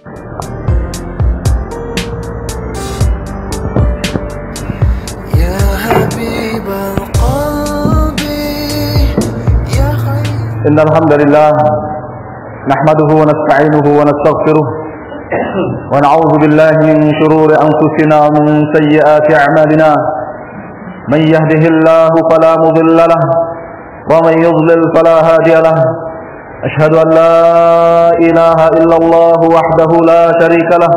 Ya Habibal Qalbi Ya Khair. Innal hamdalillah nahmaduhu wa nasta'inuhu wa nastaghfiruh wa na'udzu billahi min shururi anfusina wa min sayyiati a'malina. Man yahdihillahu fala mudilla lahu wa man yudlil fala hadiya lahu. Ashhadu an la ilaha illallah wahdahu la syarika lahu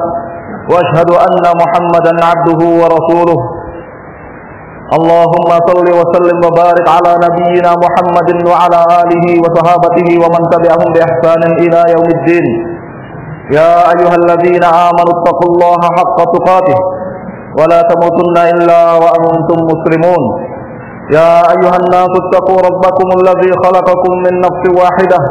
wa ashhadu anna Muhammadan 'abduhu wa rasuluh. Allahumma salli wa sallim wa barik ala nabiyyina Muhammadin wa ala alihi wa sahabatihi wa man tabi'ahum bi ihsanin ila yaumiddin. Ya ayyuhalladzina amanu taqullaha haqqa tuqatih wa la tamutunna illa wa antum muslimun. Ya ayyuhan nasu taqu rabbakum alladzi khalaqakum min nafsin wahidah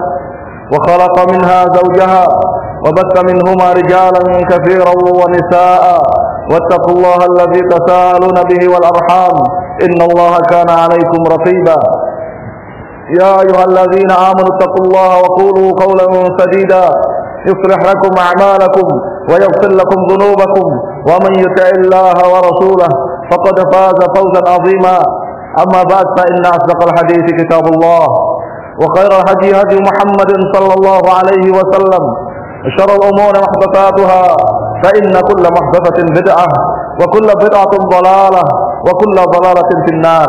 wa khalaqa minha zawjaha wa batha minhuma rijalan katsiran wa nisaa'a wattaqullaha alladzi tasaaluna bihi wal arham innallaha kana 'alaykum raqiba. Ya ayyuhalladzina amanu taqullaha wa qulu qawlan sadida yuslih lakum a'malakum wa yaghfir lakum dhunubakum wa man yuti'illaha wa rasulahu faqad faza fawzan 'azima. Amma ba'd fa inna asdaqal hadithi kitabullah wa khairal hadi hadi Muhammadin sallallahu alaihi wasallam wa syarrul umuri muhdatsatuha fa inna kulla muhdatsatin bid'ah wa kulla bid'atin dhalalah wa kulla dhalalatin finnar.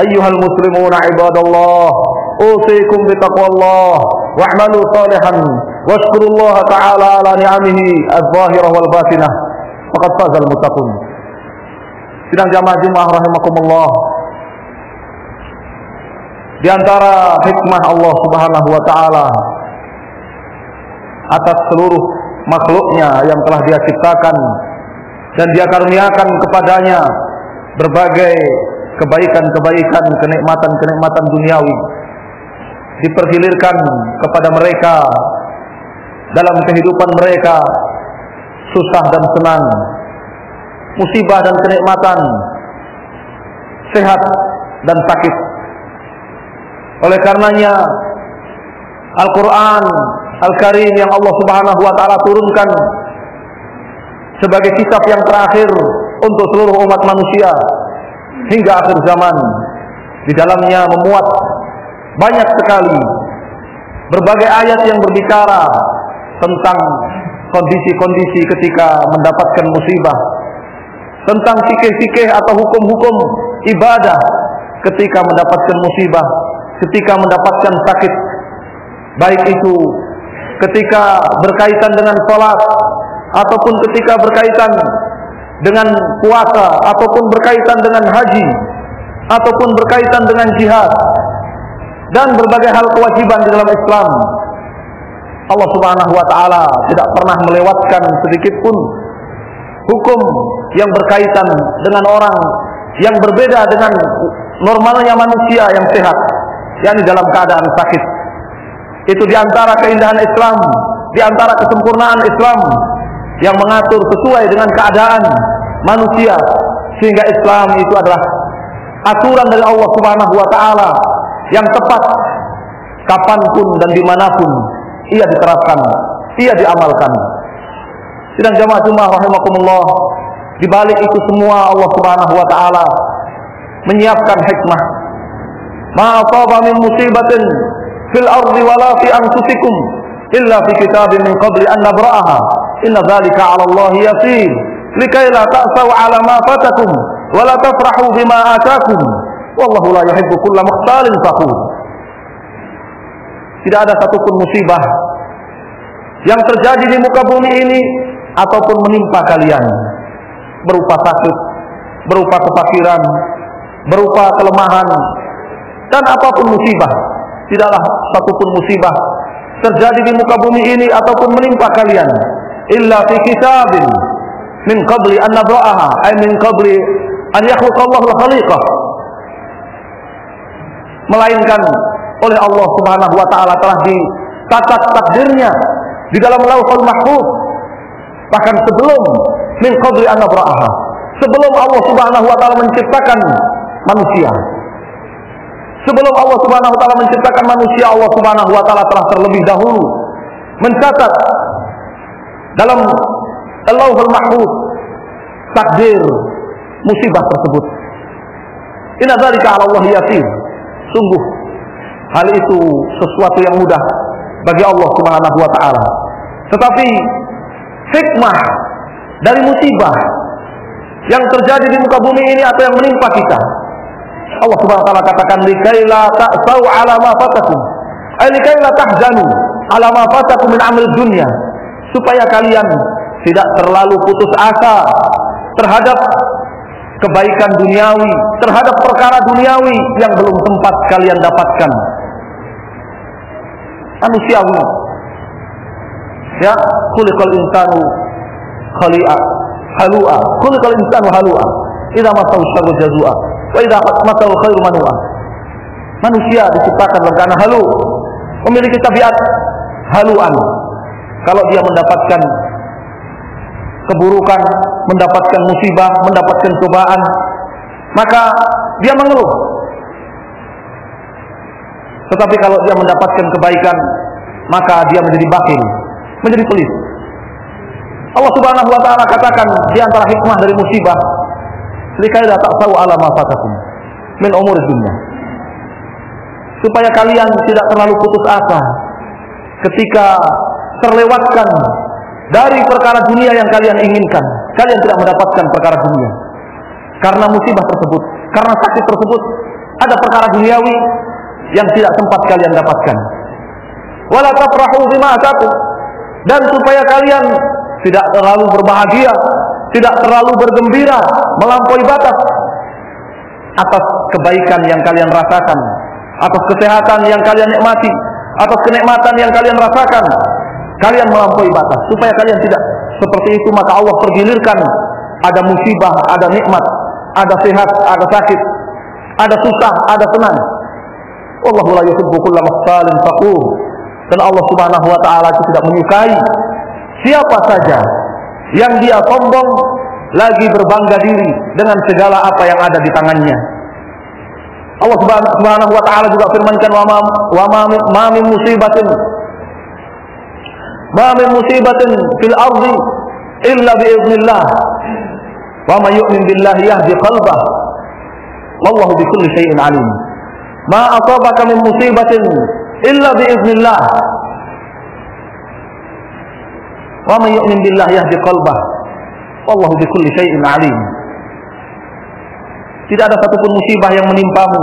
Ayyuhal muslimuna ibadallah, usikum bitaqwallah wa'malu salihan washkurullaha ta'ala ala ni'amihi adh-dhahirah wal batinah faqad fazal muttaqun. Sidang jamaah Jumat rahimakumullah, di antara hikmah Allah Subhanahu wa taala atas seluruh makhluknya yang telah Dia ciptakan dan Dia karuniakan kepadanya berbagai kebaikan-kebaikan, kenikmatan-kenikmatan duniawi, dipergilirkan kepada mereka dalam kehidupan mereka, susah dan senang, musibah dan kenikmatan, sehat dan sakit. Oleh karenanya Al-Quran Al-Karim yang Allah Subhanahu wa ta'ala turunkan sebagai kitab yang terakhir untuk seluruh umat manusia hingga akhir zaman, di dalamnya memuat banyak sekali berbagai ayat yang berbicara tentang kondisi-kondisi ketika mendapatkan musibah, tentang fikih-fikih atau hukum-hukum ibadah ketika mendapatkan musibah, ketika mendapatkan sakit, baik itu ketika berkaitan dengan salat ataupun ketika berkaitan dengan puasa ataupun berkaitan dengan haji ataupun berkaitan dengan jihad dan berbagai hal kewajiban di dalam Islam. Allah Subhanahu wa taala tidak pernah melewatkan sedikit pun hukum yang berkaitan dengan orang yang berbeda dengan normalnya manusia yang sehat, yakni dalam keadaan sakit. Itu diantara keindahan Islam, diantara kesempurnaan Islam yang mengatur sesuai dengan keadaan manusia, sehingga Islam itu adalah aturan dari Allah Subhanahu wa taala yang tepat kapanpun dan dimanapun ia diterapkan, ia diamalkan. Sidang jamaah Jumat rahimakumullah, di balik itu semua Allah Subhanahu wa taala menyiapkan hikmah. Ma asaba min musibatin fil ardi wala fi anfusikum illa fi kitabin min qabli an nabra'aha inna dzalika 'ala Allah yasir likai la ta'sau 'ala ma fatakum wa la tafrahu bima atakum wallahu la yuhibbu kulla mukhtalin fakhur. Tidak ada satupun musibah yang terjadi di muka bumi ini ataupun menimpa kalian berupa sakit, berupa kefakiran, berupa kelemahan, dan apapun musibah. Tidaklah satupun musibah terjadi di muka bumi ini ataupun menimpa kalian illa fi kitabin min qabli an nabra'aha, ay min qabli an yakhluqallahu al-khaliqah, melainkan oleh Allah Subhanahu wa taala telah dicatat takdirnya di dalam Lauhul Mahfuz, bahkan sebelum min qabli an nabra'aha, sebelum Allah Subhanahu wa taala menciptakan manusia. Sebelum Allah Subhanahu wa taala menciptakan manusia, Allah Subhanahu wa taala telah terlebih dahulu mencatat dalam Lauhul Mahfuz takdir musibah tersebut. Inna dzalika 'ala Allah yasir. Sungguh hal itu sesuatu yang mudah bagi Allah Subhanahu wa taala. Tetapi hikmah dari musibah yang terjadi di muka bumi ini atau yang menimpa kita, Allah Subhanahu wa taala katakan likaila ta'sau 'ala ma fatakum, ay likaila tahzanu 'ala ma fatakum min amri dunya, supaya kalian tidak terlalu putus asa terhadap kebaikan duniawi, terhadap perkara duniawi yang belum sempat kalian dapatkan. Manusiawi, ya, khuliqal insanu khali'a halua, khuliqal insanu halua, idza massahu syarru jazua wa idza massahu khairu manua. Manusia diciptakan dalam keadaan halu, memiliki tabiat haluan. Kalau dia mendapatkan keburukan, mendapatkan musibah, mendapatkan cobaan, maka dia mengeluh. Tetapi kalau dia mendapatkan kebaikan, maka dia menjadi bakhil, menjadi pelit. Allah Subhanahu wa taala katakan di antara hikmah dari musibah, likaila ta'sau 'ala ma fatakum min umur dunya, supaya kalian tidak terlalu putus asa ketika terlewatkan dari perkara dunia yang kalian inginkan. Kalian tidak mendapatkan perkara dunia karena musibah tersebut, karena sakit tersebut. Ada perkara duniawi yang tidak sempat kalian dapatkan. Wala tafrahu bima atakum, dan supaya kalian tidak terlalu berbahagia, tidak terlalu bergembira melampaui batas atas kebaikan yang kalian rasakan, atas kesehatan yang kalian nikmati, atas kenikmatan yang kalian rasakan. Kalian melampaui batas, supaya kalian tidak seperti itu. Maka Allah pergilirkan, ada musibah, ada nikmat, ada sehat, ada sakit, ada susah, ada senang. Wallahu la yuhibbu kulla mukhtalin fakhur. Dan Allah Subhanahu wa taala tidak menyukai siapa saja yang dia sombong lagi berbangga diri dengan segala apa yang ada di tangannya. Allah Subhanahu wa taala juga firmankan, wa ma min musibatin fil ardi illa bi idznillah wa man yu'min billahi yahdi qalbah wallahu bi kulli syai'in alim. Ma asabaka min musibatin illa bi idznillah wa man yu'min billahi yahdi qalbah wallahu bi kulli syai'in alim. Tidak ada satupun musibah yang menimpamu,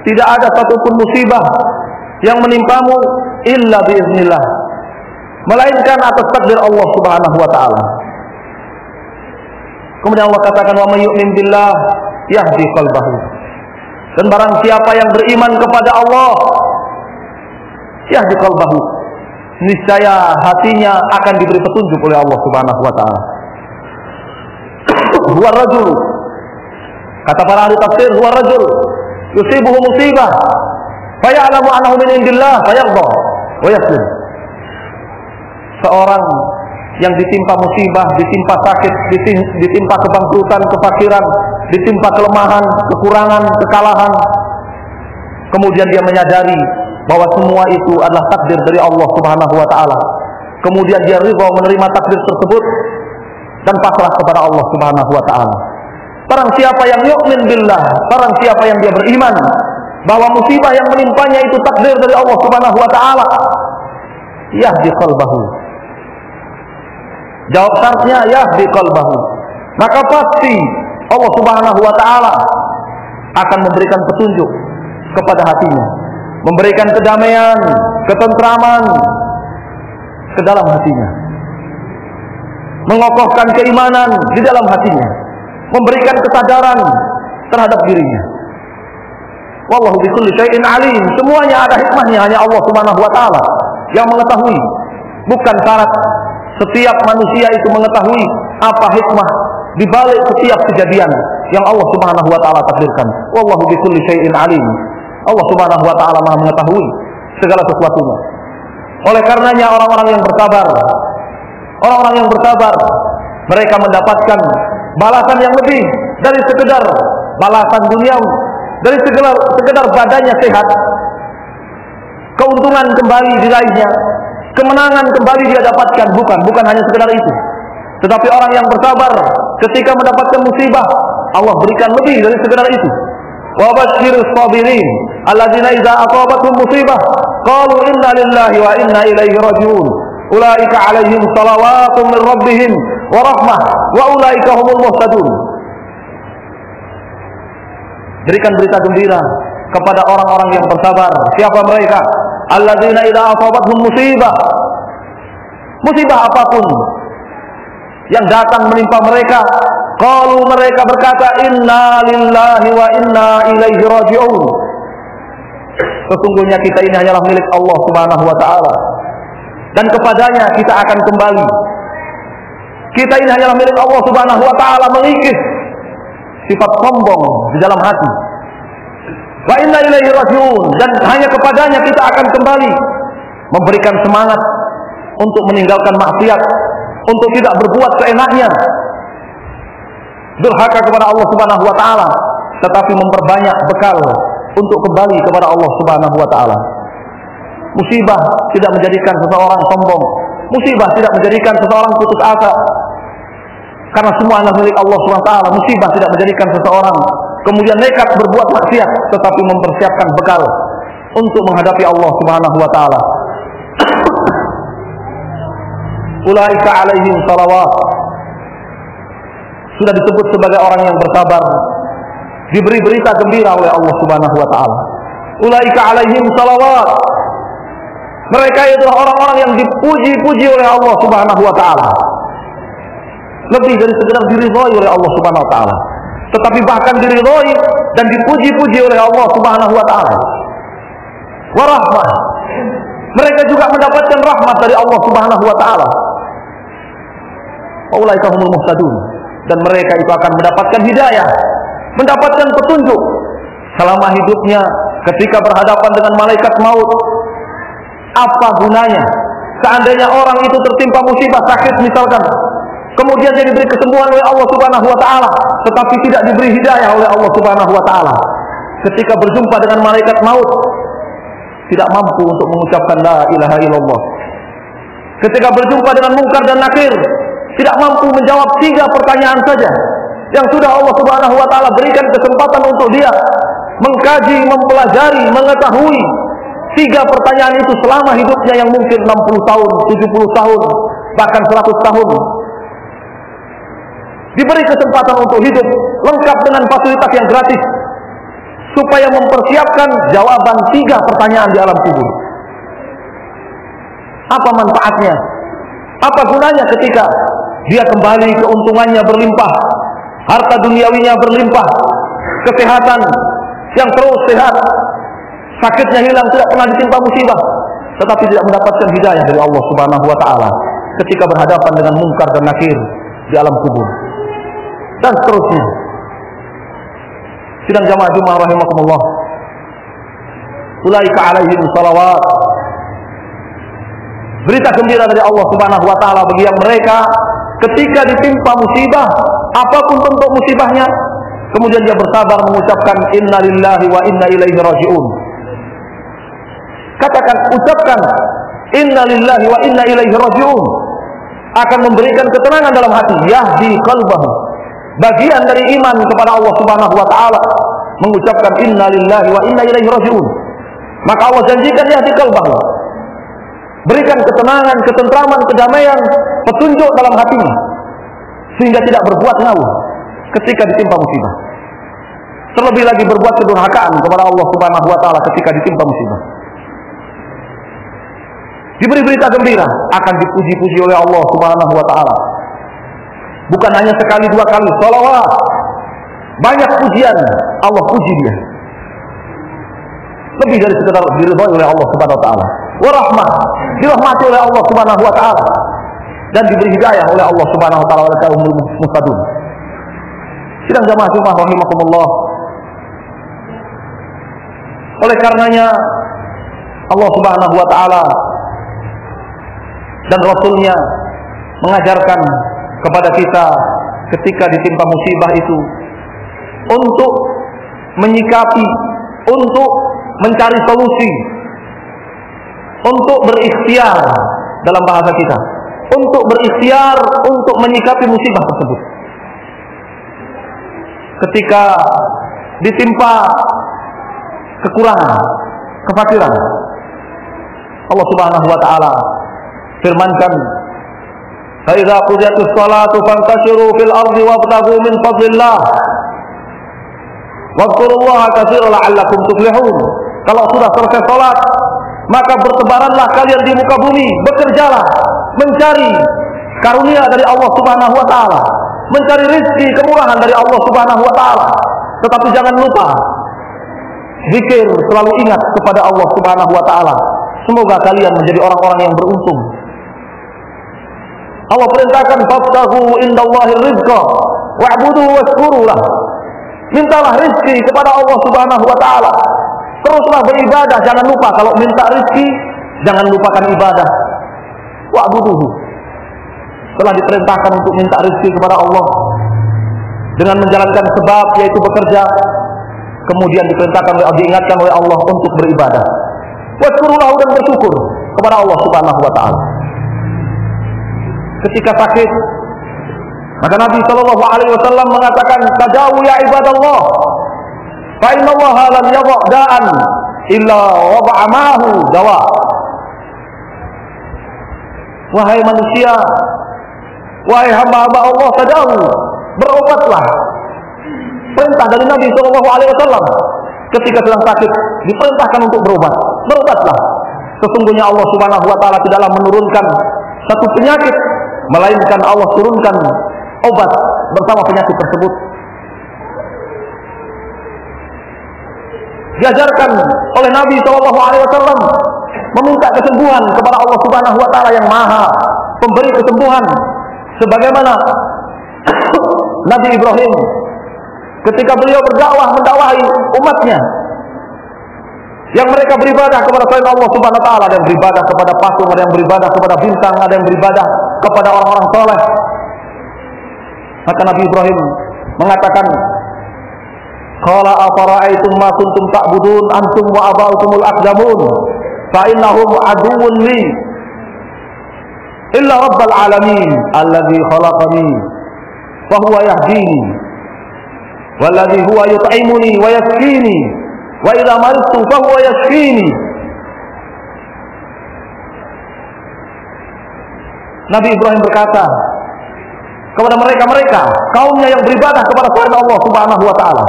tidak ada satupun musibah yang menimpamu illa biiznillah, melainkan atas takdir Allah Subhanahu wa taala. Kemudian Allah katakan, wa may yu'min billah yahdi qalbahu, dan barang siapa yang beriman kepada Allah, yahdi qalbahu, niscaya hatinya akan diberi petunjuk oleh Allah Subhanahu wa taala. Huwa rajul, kata para ahli tafsir, huwa rajul yusibuhu musibah faya'lamu annahu min indillah fayarda wa yaslim. Seorang yang ditimpa musibah, ditimpa sakit, ditimpa kebangkrutan, kefakiran, ditimpa kelemahan, kekurangan, kekalahan, kemudian dia menyadari bahwa semua itu adalah takdir dari Allah Subhanahu wa taala. Kemudian dia ridha menerima takdir tersebut dan pasrah kepada Allah Subhanahu wa taala. Barang siapa yang yu'min billah, barang siapa yang dia beriman bahwa musibah yang menimpanya itu takdir dari Allah Subhanahu wa taala, yahdi qalbahu. Jawab syaratnya yahdi qalbahu. Maka pasti Allah Subhanahu wa taala akan memberikan petunjuk kepada hatinya, memberikan kedamaian, ketentraman ke dalam hatinya, mengokohkan keimanan di dalam hatinya, memberikan kesadaran terhadap dirinya. Wallahu bikulli syai'in alim. Semuanya ada hikmahnya, hanya Allah Subhanahu wa taala yang mengetahui. Bukan syarat setiap manusia itu mengetahui apa hikmah di balik setiap kejadian yang Allah Subhanahu wa taala takdirkan. Wallahu bikulli syai'in alim. Allah Subhanahu wa taala Maha mengetahui segala sesuatunya. Oleh karenanya orang-orang yang bersabar, mereka mendapatkan balasan yang lebih dari sekedar balasan duniawi, dari sekedar badannya sehat, keuntungan kembali diraihnya, kemenangan kembali dia dapatkan. Bukan hanya sekedar itu. Tetapi orang yang bersabar ketika mendapatkan musibah, Allah berikan lebih dari sekedar itu. Wa basyirus sabirin alladzina idza asabatuhum musibah qalu inna lillahi wa inna ilaihi raji'un. Ulaika 'alaihim shalawatun min rabbihim wa rahmah wa ulaika humul muhtadun. Berikan berita gembira kepada orang-orang yang bersabar. Siapa mereka? Alladzina idza asabatuhum musibah. Musibah apapun yang datang menimpa mereka, qalu mereka berkata inna lillahi wa inna ilaihi raji'un. Sesungguhnya kita ini hanyalah milik Allah Subhanahu wa taala dan kepadanya kita akan kembali. Kita ini hanyalah milik Allah Subhanahu wa taala, mengikis sifat sombong di dalam hati. Wa inna ilaihi raji'un, dan hanya kepadanya kita akan kembali, memberikan semangat untuk meninggalkan maksiat, untuk tidak berbuat seenaknya, durhaka kepada Allah Subhanahu wa taala, tetapi memperbanyak bekal untuk kembali kepada Allah Subhanahu wa taala. Musibah tidak menjadikan seseorang sombong. Musibah tidak menjadikan seseorang putus asa. Karena semua adalah milik Allah Subhanahu wa taala. Musibah tidak menjadikan seseorang kemudian nekat berbuat maksiat, tetapi mempersiapkan bekal untuk menghadapi Allah Subhanahu wa taala. Ulaika 'alaihim shalawat. Sudah disebut sebagai orang yang bersabar, diberi berita gembira oleh Allah Subhanahu wa taala. Ulaika 'alaihim shalawat. Mereka itu orang-orang yang dipuji-puji oleh Allah Subhanahu wa taala. Lebih dari sekedar diridhoi oleh Allah Subhanahu wa taala, tetapi bahkan diridhoi dan dipuji-puji oleh Allah Subhanahu wa taala. Wa rahmah. Mereka juga mendapatkan rahmat dari Allah Subhanahu wa taala. Ulaika humul muhtadun, dan mereka itu akan mendapatkan hidayah, mendapatkan petunjuk selama hidupnya. Ketika berhadapan dengan malaikat maut, apa gunanya seandainya orang itu tertimpa musibah sakit misalkan, kemudian dia diberi kesembuhan oleh Allah Subhanahu wa taala, tetapi tidak diberi hidayah oleh Allah Subhanahu wa taala. Ketika berjumpa dengan malaikat maut, tidak mampu untuk mengucapkan la ilaha illallah. Ketika berjumpa dengan Munkar dan Nakir, tidak mampu menjawab 3 pertanyaan saja yang sudah Allah Subhanahu wa taala berikan kesempatan untuk dia mengkaji, mempelajari, mengetahui 3 pertanyaan itu selama hidupnya yang mungkin 60 tahun, 70 tahun, bahkan 100 tahun. Diberi kesempatan untuk hidup lengkap dengan fasilitas yang gratis supaya mempersiapkan jawaban 3 pertanyaan di alam kubur. Apa manfaatnya? Apa gunanya ketika dia kembali keuntungannya berlimpah, harta duniawinya berlimpah, kesehatan yang terus sehat, sakitnya hilang, tidak pernah ditimpa musibah, tetapi tidak mendapatkan hidayah dari Allah Subhanahu wa taala ketika berhadapan dengan Munkar dan Nakir di alam kubur, dan seterusnya. Sidang jamaah Jumat rahimakumullah. Ulaika 'alaihim shalawat. Berita gembira dari Allah Subhanahu wa taala bagi yang mereka ketika ditimpa musibah, apapun bentuk musibahnya, kemudian dia bersabar mengucapkan inna lillahi wa inna ilaihi raji'un. Katakan, ucapkan inna lillahi wa inna ilaihi raji'un, akan memberikan ketenangan dalam hati. Yahdi qalbahu. Bagian dari iman kepada Allah Subhanahu wa taala mengucapkan inna lillahi wa inna ilaihi raji'un. Maka Allah janjikan yahdi qalbahu, berikan ketenangan, ketentraman, kedamaian, petunjuk dalam hatinya, sehingga tidak berbuat ngawur ketika ditimpa musibah. Terlebih lagi berbuat kedurhakaan kepada Allah Subhanahu wa taala ketika ditimpa musibah. Diberi berita gembira, akan dipuji-puji oleh Allah Subhanahu wa taala. Bukan hanya sekali 2 kali, shalawat. Banyak pujian, Allah puji dia. Lebih dari sekedar diridhoi oleh Allah Subhanahu wa taala. Wa rahmah, dirahmati oleh Allah Subhanahu wa taala dan diberi hidayah oleh Allah Subhanahu wa taala wa kaum muhtadun. Sidang jamaah Jumat rahimakumullah. Oleh karenanya Allah Subhanahu wa taala dan Rasulnya mengajarkan kepada kita ketika ditimpa musibah itu untuk menyikapi, untuk mencari solusi, untuk berikhtiar dalam bahasa kita, untuk berikhtiar untuk menyikapi musibah tersebut. Ketika ditimpa kekurangan, kefakiran, Allah Subhanahu wa taala firmankan, "Fa idza qudiyatis shalatu fantashiru fil ardi wabtaghu min fadlillah wadhkurullaha katsiran la'allakum tuflihun." Kalau sudah selesai salat, maka bertebaranlah kalian di muka bumi, bekerjalah mencari karunia dari Allah Subhanahu wa taala, mencari rezeki kemurahan dari Allah Subhanahu wa taala. Tetapi jangan lupa zikir, selalu ingat kepada Allah Subhanahu wa taala. Semoga kalian menjadi orang-orang yang beruntung. Allah perintahkan fabtaghu indallahi rizqa wa'buduhu washkuru lah. Mintalah rezeki kepada Allah Subhanahu wa taala. Teruslah beribadah, jangan lupa kalau minta rezeki, jangan lupakan ibadah. Wa'buduhu. Telah diperintahkan untuk minta rezeki kepada Allah dengan menjalankan sebab, yaitu bekerja. Kemudian diingatkan oleh Allah untuk beribadah. Washkurulahu, dan bersyukur kepada Allah Subhanahu wa taala. Ketika sakit, maka Nabi sallallahu alaihi wasallam mengatakan, "Tadawu ya ibadallah, fa innallaha lam yadha' da'an illa wada'a ma'ahu dawa." Wahai manusia, wahai hamba-hamba Allah, tadawu, berobatlah. Perintah dari Nabi sallallahu alaihi wasallam. Ketika sedang sakit, diperintahkan untuk berobat. Berobatlah. Sesungguhnya Allah Subhanahu wa taala tidaklah menurunkan satu penyakit, melainkan Allah turunkan obat bersama penyakit tersebut. Diajarkan oleh Nabi sallallahu alaihi wasallam meminta kesembuhan kepada Allah Subhanahu wa taala yang Maha Pemberi kesembuhan, sebagaimana Nabi Ibrahim ketika beliau berdakwah mendakwahi umatnya yang mereka beribadah kepada selain Allah Subhanahu wa taala, ada yang beribadah kepada patung, ada yang beribadah kepada bintang, ada yang beribadah kepada orang-orang saleh. Maka Nabi Ibrahim mengatakan, "Qala afara'aytum ma kuntum ta'budun antum wa aba'ukumul aqdamun fa innahum aduwwun li illa rabbal alamin alladzi khalaqani fa huwa yahdini walladzi huwa yut'imuni wa yaskini wa idza maridtu fa huwa yashfini." Nabi Ibrahim berkata kepada mereka kaumnya yang beribadah kepada selain Allah Subhanahu wa taala,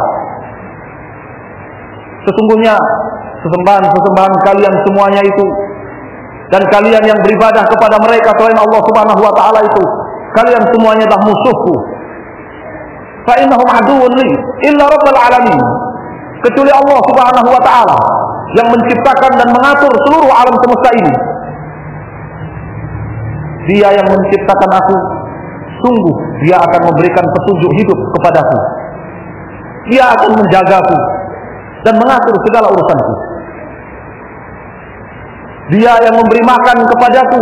sesungguhnya sesembahan kalian semuanya itu, dan kalian yang beribadah kepada mereka selain Allah Subhanahu wa taala itu, kalian semuanya adalah musuhku. Fa innahum aduwwun li illa rabbil alamin, kecuali Allah Subhanahu wa taala yang menciptakan dan mengatur seluruh alam semesta ini. Dia yang menciptakan aku, sungguh dia akan memberikan petunjuk hidup kepadaku. Dia akan menjagaku dan mengatur segala urusanku. Dia yang memberi makan kepadaku,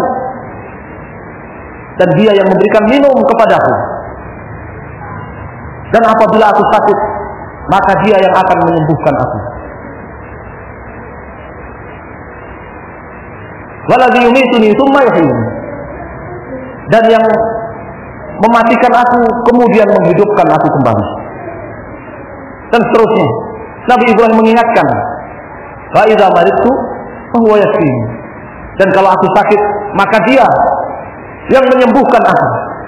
dan dia yang memberikan minum kepadaku. Dan apabila aku sakit, maka dia yang akan menyembuhkan aku. Waladzi yumituni tsumma yuhyini, dan yang mematikan aku kemudian menghidupkan aku kembali. Dan seterusnya. Nabi Ibrahim mengingatkan, fa idza maridtu fa huwa yashfini, dan kalau aku sakit maka dia yang menyembuhkan aku.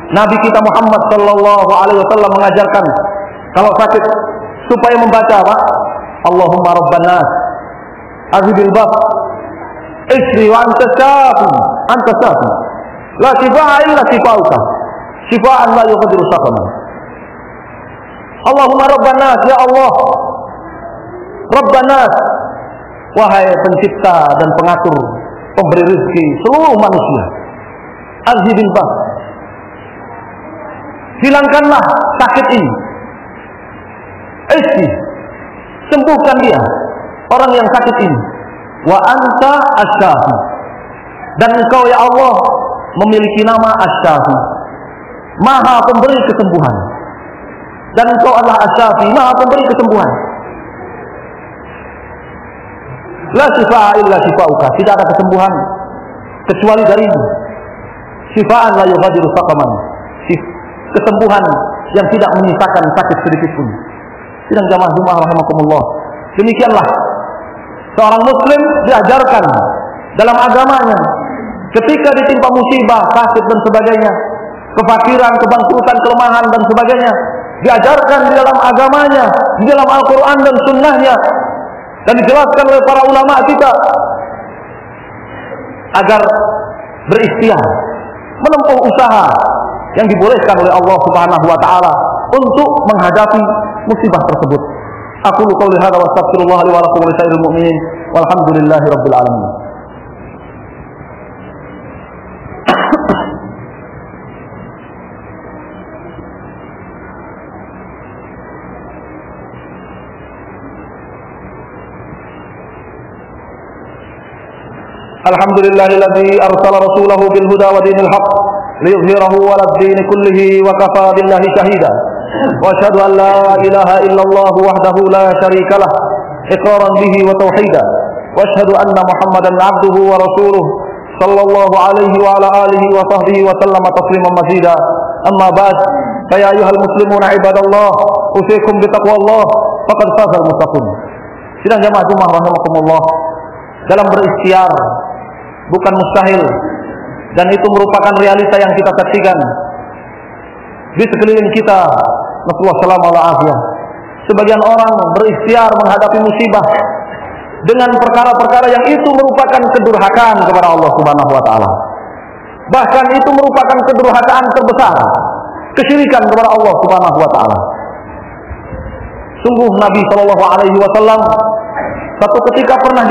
Nabi kita Muhammad sallallahu alaihi wasallam mengajarkan kalau sakit supaya membaca apa? Allahumma rabban nas azhibil bas isri wa anta syafi la shifaa illa shifauka shifaan la yughadiru saqama. Allahumma rabban nas, ya Allah rabban nas, wahai pencipta dan pengatur, pemberi rezeki seluruh manusia, azhibil bas, hilangkanlah sakit ini, isri, sembuhkan dia, orang yang sakit ini, wa anta asy-syafi, dan engkau ya Allah memiliki nama asy-syafi, maha pemberi kesembuhan, dan engkau adalah asy-syafi, maha pemberi kesembuhan. La shifaa illa shifauka, tidak ada kesembuhan kecuali darimu. Syifaan la yughadiru saqaman. Kesembuhan yang tidak menyisakan sakit sedikit pun. Sidang jamaah Jumat rahimakumullah. Demikianlah seorang muslim diajarkan dalam agamanya ketika ditimpa musibah, sakit dan sebagainya, kefakiran, kebangkrutan, kelemahan dan sebagainya, diajarkan di dalam agamanya, di dalam Al-Quran dan Sunnahnya, dan dijelaskan oleh para ulama kita agar berikhtiar menempuh usaha yang dibolehkan oleh Allah Subhanahu wa taala untuk menghadapi musibah tersebut. Aqulu qouli hadza wa astaghfirullah li wa lakum wa lisairil mu'minin walhamdulillahi rabbil alamin. Alhamdulillahilladzi arsala rasulahu bil huda wa dinil haqq liyudhhirahu 'ala ad-din kullihi wa kafa billahi shahida. Wa asyhadu an la ilaha illallah wahdahu la syarika lah iqraran bihi wa tauhida. Wa asyhadu anna Muhammadan 'abduhu wa rasuluhu sallallahu alaihi wa ala alihi wa sahbihi wa sallama tasliman mazida. Amma ba'd, fa ya ayyuhal muslimuna ibadallah, usikum bi taqwallah faqad fazal muttaqun. Sidang jamaah Jumat rahimakumullah, dalam berikhtiar bukan mustahil, dan itu merupakan realita yang kita saksikan di sekeliling kita. Rasulullah SAW, sebagian orang berikhtiar menghadapi musibah dengan perkara-perkara yang itu merupakan kedurhakaan kepada Allah Subhanahu wa taala. Bahkan itu merupakan kedurhakaan terbesar, kesyirikan kepada Allah Subhanahu wa taala. Sungguh Nabi SAW satu ketika pernah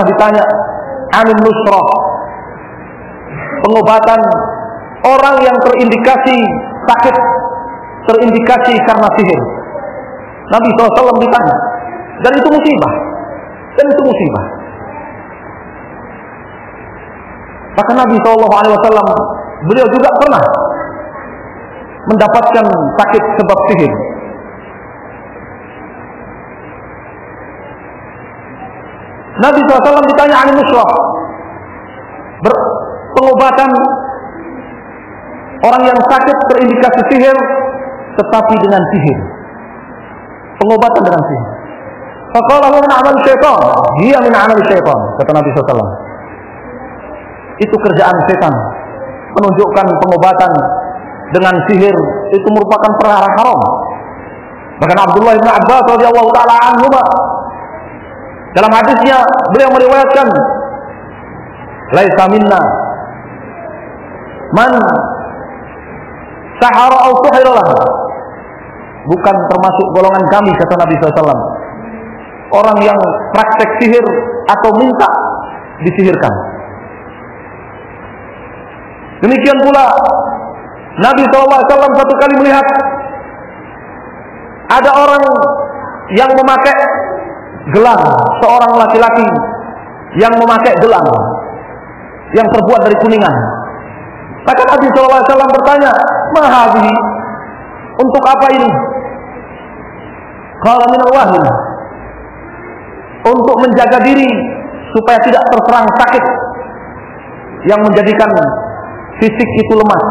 ditanya, anin nusrah, pengobatan orang yang terindikasi sakit, terindikasi karena sihir. Nabi SAW ditanya, dan itu musibah. Maka Nabi SAW, beliau juga pernah mendapatkan sakit sebab sihir. Nabi SAW ditanya anin nusrah, pengobatan orang yang sakit terindikasi sihir, tetapi dengan sihir, pengobatan dengan sihir. Faqala huwa min amal syaitan, hiya min amal syaitan, kata Nabi SAW. Itu kerjaan setan. Menunjukkan pengobatan dengan sihir itu merupakan perkara haram. Bahkan Abdullah bin Abbas radhiyallahu taala anhu dalam hadisnya beliau meriwayatkan, laisa minna man sahara au suhira lahu, bukan termasuk golongan kami, kata Nabi SAW, orang yang praktek sihir atau minta disihirkan. Demikian pula Nabi SAW satu kali melihat ada orang yang memakai gelang, seorang laki-laki yang memakai gelang yang terbuat dari kuningan. Maka Nabi SAW bertanya, "Mahadhi, untuk apa ini?" Qala minal wahyin, untuk menjaga diri supaya tidak terserang sakit yang menjadikan fisik itu lemah.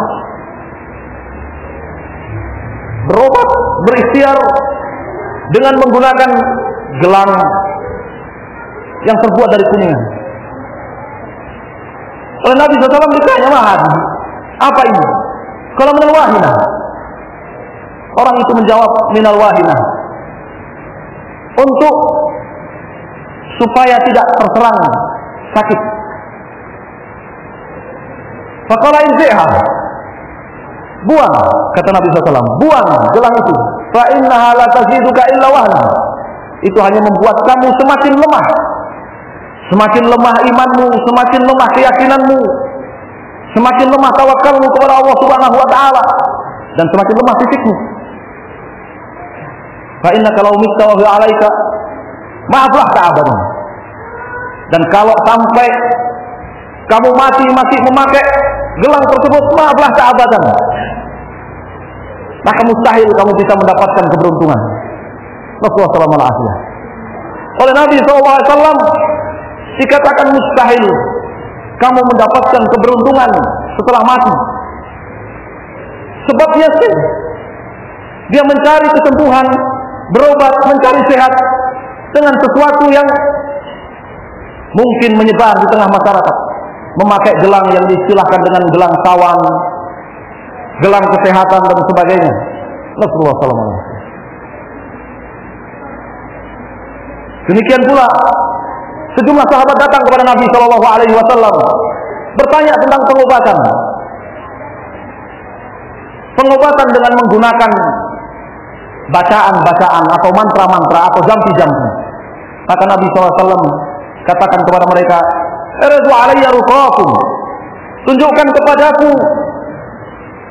Berobat, berikhtiar dengan menggunakan gelang yang terbuat dari kuningan. Oleh Nabi SAW ditanya, "Mahadhi, apa ini?" Kalau minal wahinah, orang itu menjawab, minal wahinah, untuk supaya tidak terserang sakit. Faqala inzi'ha, buang, kata Nabi SAW, buang gelang itu. Fa innaha la taziduka illa wahna, itu hanya membuat kamu semakin lemah. Semakin lemah imanmu, semakin lemah keyakinanmu, semakin lemah tawakalmu kepada Allah Subhanahu wa taala, dan semakin lemah fisikmu. Fa innaka law mitta wa huwa 'alaika ma'aflah ta'abadan. Dan kalau sampai kamu mati masih memakai gelang tersebut, maaflah ta'abadan, maka mustahil kamu bisa mendapatkan keberuntungan. Rasulullah SAW. Oleh Nabi SAW dikatakan mustahil kamu mendapatkan keberuntungan setelah mati. Sebabnya sih dia mencari kesembuhan, berobat, mencari sehat dengan sesuatu yang mungkin menyebar di tengah masyarakat, memakai gelang yang diistilahkan dengan gelang sawan, gelang kesehatan dan sebagainya. Rasulullah SAW. Demikian pula sejumlah sahabat datang kepada Nabi SAW bertanya tentang pengobatan. Pengobatan dengan menggunakan bacaan-bacaan atau mantra-mantra atau jampi-jampi. Kata Nabi SAW, katakan kepada mereka, "Irdu alayya ruqakum." Tunjukkan kepadaku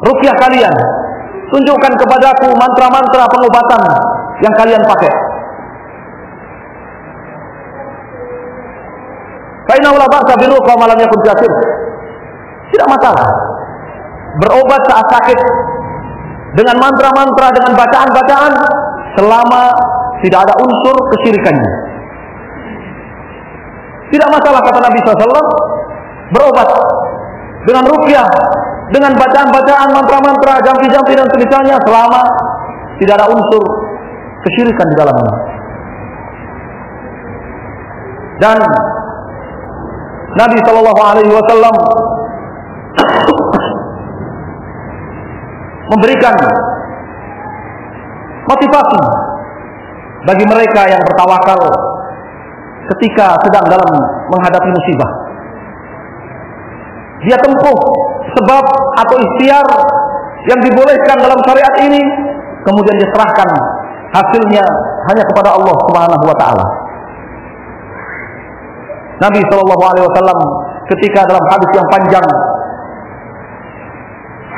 ruqyah kalian. Tunjukkan kepadaku mantra-mantra pengobatan yang kalian pakai. Fa inna la ba'sa bi ruqa ma lam yakun kafir. Tidak masalah berobat saat sakit dengan mantra-mantra, dengan bacaan-bacaan, selama tidak ada unsur kesyirikannya. Tidak masalah, kata Nabi SAW, berobat dengan ruqyah, dengan bacaan-bacaan, mantra-mantra, jampi-jampi dan semisalnya, selama tidak ada unsur kesyirikan di dalamnya. Dan Nabi SAW memberikan motivasi bagi mereka yang bertawakal ketika sedang dalam menghadapi musibah. Dia tempuh sebab atau ikhtiar yang dibolehkan dalam syariat ini, kemudian diserahkan hasilnya hanya kepada Allah Subhanahu wa taala. Nabi SAW ketika dalam hadis yang panjang,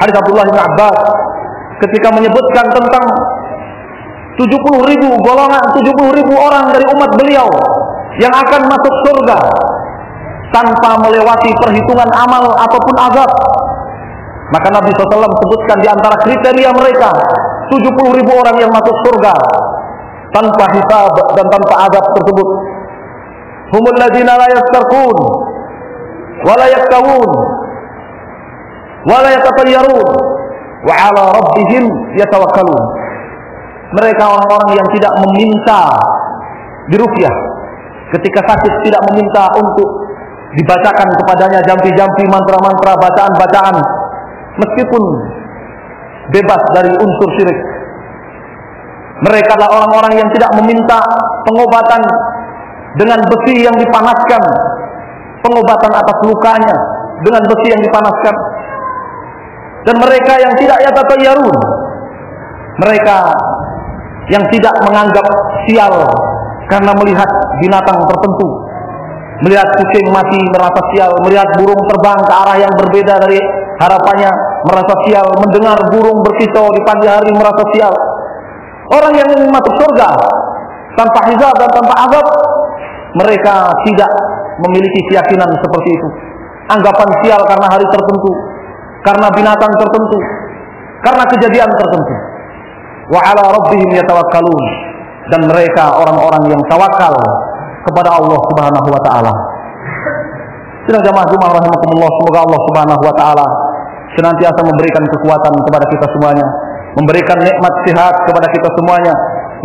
hadis Abdullah bin Abbas, ketika menyebutkan tentang 70.000 golongan, 70.000 orang dari umat beliau yang akan masuk surga tanpa melewati perhitungan amal ataupun azab. Maka Nabi SAW sebutkan di antara kriteria mereka 70.000 orang yang masuk surga tanpa hisab dan tanpa azab tersebut. Humul ladzina la yastarqun wa la yaktawun wa la yatatayyarun wa 'ala rabbihim yatawakkalun. Mereka orang-orang yang tidak meminta diruqyah, ketika sakit tidak meminta untuk dibacakan kepadanya jampi-jampi, mantra-mantra, bacaan-bacaan, meskipun bebas dari unsur syirik. Mereka adalah orang-orang yang tidak meminta pengobatan dengan besi yang dipanaskan, pengobatan atas lukanya dengan besi yang dipanaskan. Dan mereka yang tidak yatatayyarun, mereka yang tidak menganggap sial karena melihat binatang tertentu, melihat kucing mati merasa sial, melihat burung terbang ke arah yang berbeda dari harapannya merasa sial, mendengar burung berkicau di pagi hari merasa sial. Orang yang ingin masuk surga tanpa hisab dan tanpa azab, mereka tidak memiliki keyakinan seperti itu. Anggapan sial karena hari tertentu, karena binatang tertentu, karena kejadian tertentu. Wa 'ala rabbihim yatawakkalun, dan mereka orang-orang yang tawakal kepada Allah Subhanahu wa taala. Sidang jamaah Jumat rahimakumullah, semoga Allah Subhanahu wa taala senantiasa memberikan kekuatan kepada kita semuanya, memberikan nikmat sehat kepada kita semuanya,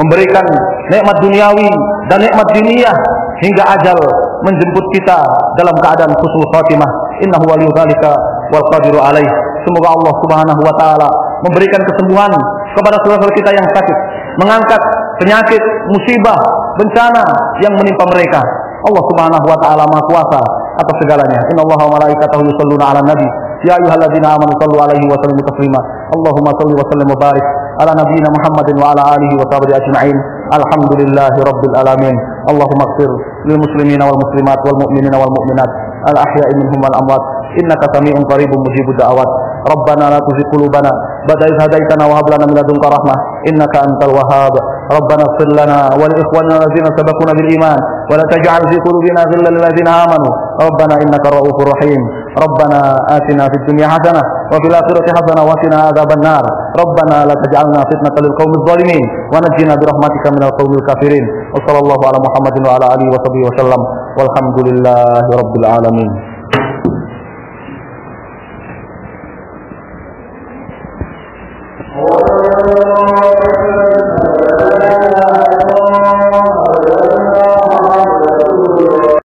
memberikan nikmat duniawi dan nikmat diniyah hingga ajal menjemput kita dalam keadaan husnul khatimah. Innahu waliyyu dzalika wal qadiru alaih. Semoga Allah Subhanahu wa taala memberikan kesembuhan kepada saudara-saudara kita yang sakit, mengangkat penyakit, musibah, bencana yang menimpa mereka. Allah Subhanahu wa taala Maha Kuasa atas segalanya. Innallaha wa malaikatahu yusholluna 'alan nabi. Ya ayyuhalladzina amanu shallu 'alaihi wa sallimu taslima. Allahumma shalli wa sallim wa barik ala nabiyyina Muhammadin wa ala alihi wa sahbihi ajma'in. Alhamdulillahi rabbil alamin. Allahumma ighfir lil muslimina wal muslimat wal mu'minina wal mu'minat al ahya'i minhum wal amwat innaka sami'un qaribun mujibud da'awat. Rabbana la tuzigh qulubana ba'da idh hadaitana wa hab lana min ladunka rahmah innaka antal wahhab. Rabbana ighfir lana wa li ikhwanina alladzina sabaquna bil iman wa la taj'al fi qulubina ghillan lil ladzina amanu rabbana innaka ra'ufur rahim. Rabbana atina fid dunya hasanah wa fil akhirati hasanah wa qina adzabannar. Rabbana la taj'alna fitnatan lil qaumiz zalimin wa najjina bi rahmatika minal qaumil kafirin. Wa sallallahu ala Muhammadin wa ala alihi wa sahbihi wa sallam. Walhamdulillahi rabbil alamin.